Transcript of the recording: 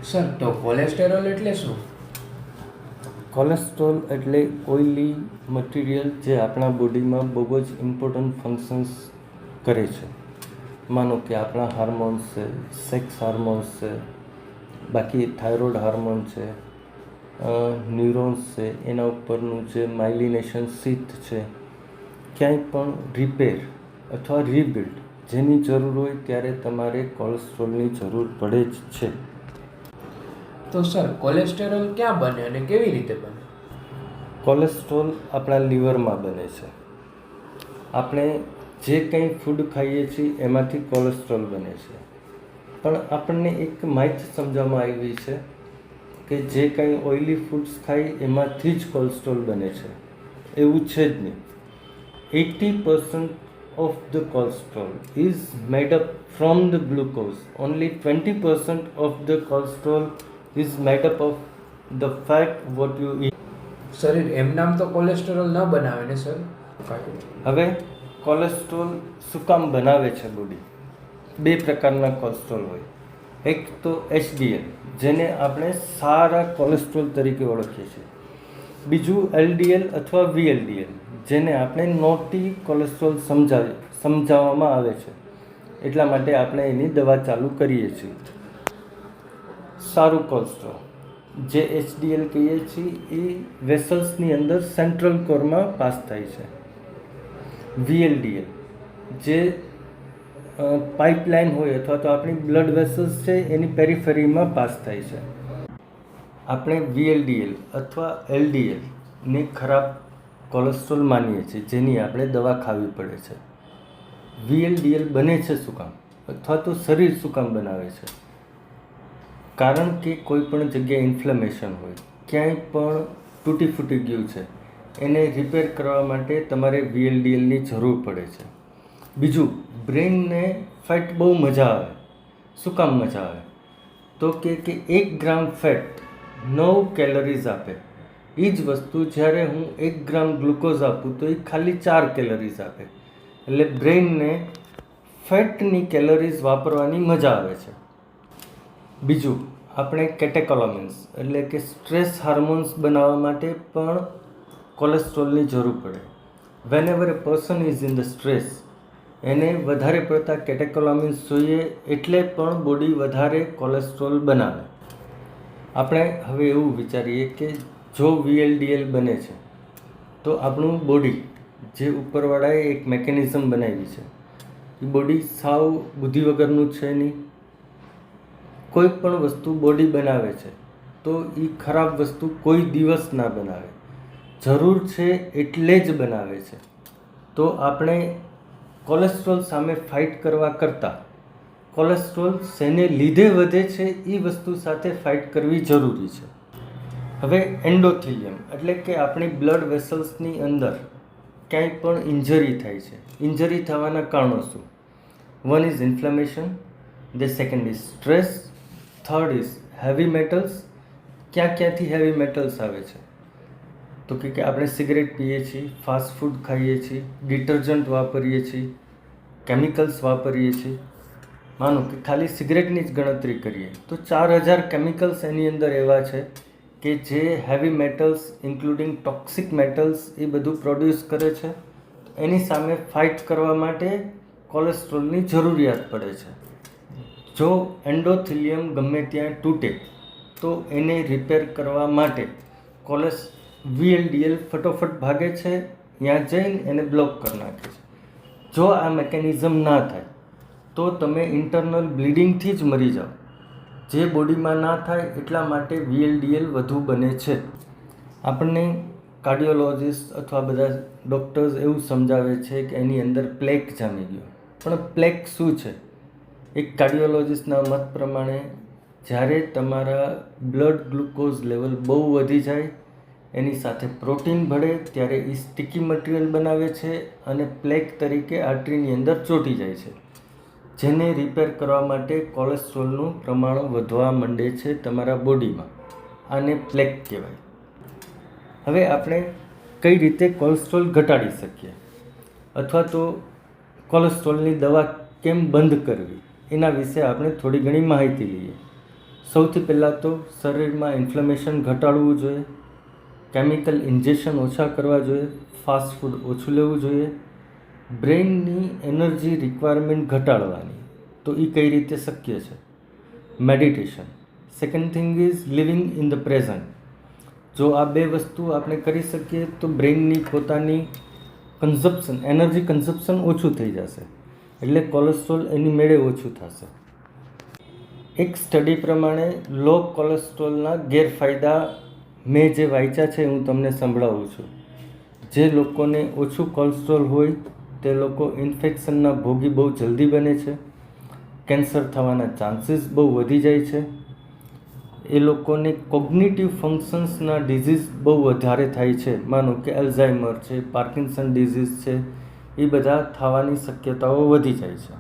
Sir, તો cholesterol એટલે શું? કોલેસ્ટ્રોલ એટલે ઓઇલી મટીરિયલ જે આપણા બોડીમાં બહુ જ ઇમ્પોર્ટન્ટ ફંક્શન્સ કરે છે. માનો કે આપણા હાર્મોન્સ છે, સેક્સ હાર્મોન્સ છે, બાકી થાઇરોઇડ હાર્મોન છે, ન્યુરોન્સ છે, એના ઉપરનું જે માઇલિનેશન શીથ છે, ક્યાંય પણ રિપેર અથવા રીબિલ્ડ જેની જરૂર હોય ત્યારે તમારે કોલેસ્ટ્રોલની જરૂર પડે જ છે. તો સર, કોલેસ્ટેરોલ ક્યાં બને અને કેવી રીતે બને? કોલેસ્ટ્રોલ આપણા લીવરમાં બને છે. આપણે જે કંઈ ફૂડ ખાઈએ છીએ એમાંથી કોલેસ્ટ્રોલ બને છે. પણ આપણને એક માહિત સમજવામાં આવી છે કે જે કંઈ ઓઇલી ફૂડ્સ ખાઈ એમાંથી જ કોલેસ્ટ્રોલ બને છે. એવું છે જ નહીં. 80% of the cholesterol is made up from the glucose. Only 20% of the cholesterol is made up of the fat what you eat. શરીર એમ નામ તો કોલેસ્ટેરોલ ન બનાવે ને સર? હવે કોલેસ્ટ્રોલ શું કામ બનાવે છે બોડી? બે પ્રકારના કોલેસ્ટ્રોલ હોય. એક તો HDL જેને આપણે સારા કોલેસ્ટ્રોલ તરીકે ઓળખીએ છીએ. બીજું LDL અથવા VLDL જેને આપણે નોટી કોલેસ્ટ્રોલ સમજાવવામાં આવે છે. એટલા માટે આપણે એની દવા ચાલુ કરીએ છીએ. સારું કોલેસ્ટ્રોલ જે HDL કહીએ છીએ એ વેસલ્સની અંદર સેન્ટ્રલ કોરમાં પાસ થાય છે. VLDL જે પાઇપલાઇન હોય અથવા તો આપણી બ્લડ વેસલ્સ છે એની પેરીફેરીમાં પાસ થાય છે. આપણે VLDL અથવા LDL ને ખરાબ કોલેસ્ટ્રોલ માનીએ છીએ જેની આપણે દવા ખાવી પડે છે. VLDL બને છે શું કામ? અથવા તો શરીર શું કામ બનાવે છે? કારણ કે કોઈ પણ જગ્યાએ ઇન્ફ્લેમેશન હોય, ક્યાંય પણ તૂટી ફૂટી ગયું છે, એને રિપેર કરવા માટે તમારે VLDLની જરૂર પડે છે. બીજું, બ્રેઇનને ફેટ બહુ મજા આવે. શું કામ મજા આવે? તો કે 1 ગ્રામ ફેટ 9 કેલરીઝ આપે. એ જ વસ્તુ જ્યારે હું 1 ગ્રામ ગ્લુકોઝ આપું તો એ ખાલી 4 કેલરીઝ આપે. એટલે બ્રેઇનને ફેટની કેલરીઝ વાપરવાની મજા આવે છે. બીજું, આપણે કેટેકોલોમિન્સ એટલે કે સ્ટ્રેસ હાર્મોન્સ બનાવવા માટે પણ કોલેસ્ટ્રોલની જરૂર પડે. વેનએવર એ person is in the stress એને વધારે પડતા કેટેકોલોમિન્સ જોઈએ એટલે પણ બોડી વધારે કોલેસ્ટ્રોલ બનાવે. આપણે હવે એવું વિચારીએ કે જો VLDL બને છે તો આપણું બોડી જે ઉપરવાળાએ એક મેકેનિઝમ બનાવી છે એ બોડી સાવ બુદ્ધિ વગરનું છે નહીં. કોઈ પણ વસ્તુ બોડી બનાવે છે તો એ ખરાબ વસ્તુ કોઈ દિવસ ના બનાવે. જરૂર છે એટલે જ બનાવે છે. તો આપણે કોલેસ્ટ્રોલ સામે ફાઇટ કરવા કરતાં કોલેસ્ટ્રોલ શેને લીધે વધે છે એ વસ્તુ સાથે ફાઇટ કરવી જરૂરી છે. હવે એન્ડોથેલિયમ એટલે કે આપણી બ્લડ વેસલ્સની અંદર ક્યાંય પણ ઇન્જરી થાય છે. ઇન્જરી થવાના કારણો શું? One is inflammation, the second is stress, third is heavy metals. ક્યાંથી હેવી મેટલ્સ આવે છે? તો કે આપણે સિગરેટ પીએ છીએ, ફાસ્ટ ફૂડ ખાઈએ છીએ, ડિટર્જન્ટ વાપરીએ છીએ, કેમિકલ્સ વાપરીએ છીએ. માનો કે ખાલી સિગરેટની જ ગણતરી કરીએ તો 4000 કેમિકલ્સ એની અંદર એવા છે કે જે heavy metals including toxic metals એ બધું પ્રોડ્યુસ કરે છે. એની સામે ફાઇટ કરવા માટે કોલેસ્ટ્રોલની જરૂરિયાત પડે છે. જો એન્ડોથેલિયમ ગમે ત્યાં તૂટે તો એને રિપેર કરવા માટે VLDL ફટોફટ ભાગે છે, ત્યાં જઈને એને બ્લોક કરી નાખે છે. જો આ મેકેનિઝમ ના થાય તો તમે ઇન્ટરનલ બ્લીડિંગથી જ મરી જાઓ. જે બોડીમાં ના થાય એટલા માટે VLDL વધુ બને છે. આપણને કાર્ડિયોલોજિસ્ટ અથવા બધા ડૉક્ટર્સ એવું સમજાવે છે કે એની અંદર પ્લેક જામી ગયો. પણ પ્લેક શું છે? એક કાર્ડિયોલોજિસ્ટના મત પ્રમાણે જ્યારે તમારા બ્લડ ગ્લુકોઝ લેવલ બહુ વધી જાય, એની સાથે પ્રોટીન ભળે ત્યારે એ સ્ટિકી મટીરિયલ બનાવે છે અને પ્લેક તરીકે આર્ટરીની અંદર ચોંટી જાય છે. જેને રિપેર કરવા માટે કોલેસ્ટ્રોલનું પ્રમાણ વધવા માંડે છે તમારા બોડીમાં. આને પ્લેક કહેવાય. હવે આપણે કઈ રીતે કોલેસ્ટ્રોલ ઘટાડી શકીએ અથવા તો કોલેસ્ટ્રોલની દવા કેમ બંધ કરવી એના વિશે આપણે થોડી ઘણી માહિતી લઈએ. સૌથી પહેલાં તો શરીરમાં ઇન્ફ્લેમેશન ઘટાડવું જોઈએ, કેમિકલ ઇન્જેક્શન ઓછા કરવા જોઈએ, ફાસ્ટ ફૂડ ઓછું લેવું જોઈએ, બ્રેઇનની એનર્જી રિક્વાયરમેન્ટ ઘટાડવાની. તો એ કઈ રીતે શક્ય છે? Meditation. Second thing is living in the present. જો આ બે વસ્તુ આપણે કરી શકીએ તો બ્રેઇનની પોતાની કન્ઝપ્શન, એનર્જી કન્ઝપ્શન ઓછું થઈ જશે, એટલે કોલેસ્ટ્રોલ એની મેળે ઓછું થશે. એક સ્ટડી પ્રમાણે લો કોલેસ્ટ્રોલના ગેરફાયદા મેં જે વાંચ્યા છે હું તમને સંભળાવું છું. જે લોકોને ઓછું કોલેસ્ટ્રોલ હોય તે લોકો ઇન્ફેક્શનના ભોગી બહુ જલ્દી બને છે, કેન્સર થવાના ચાન્સીસ બહુ વધી જાય છે, એ લોકોને કોગ્નિટિવ ફંક્શન્સના ડિઝીઝ બહુ વધારે થાય છે. માનો કે અલ્ઝાઇમર છે, પાર્કિન્સન ડિઝીઝ છે, એ બધા થવાની શક્યતાઓ વધી જાય છે.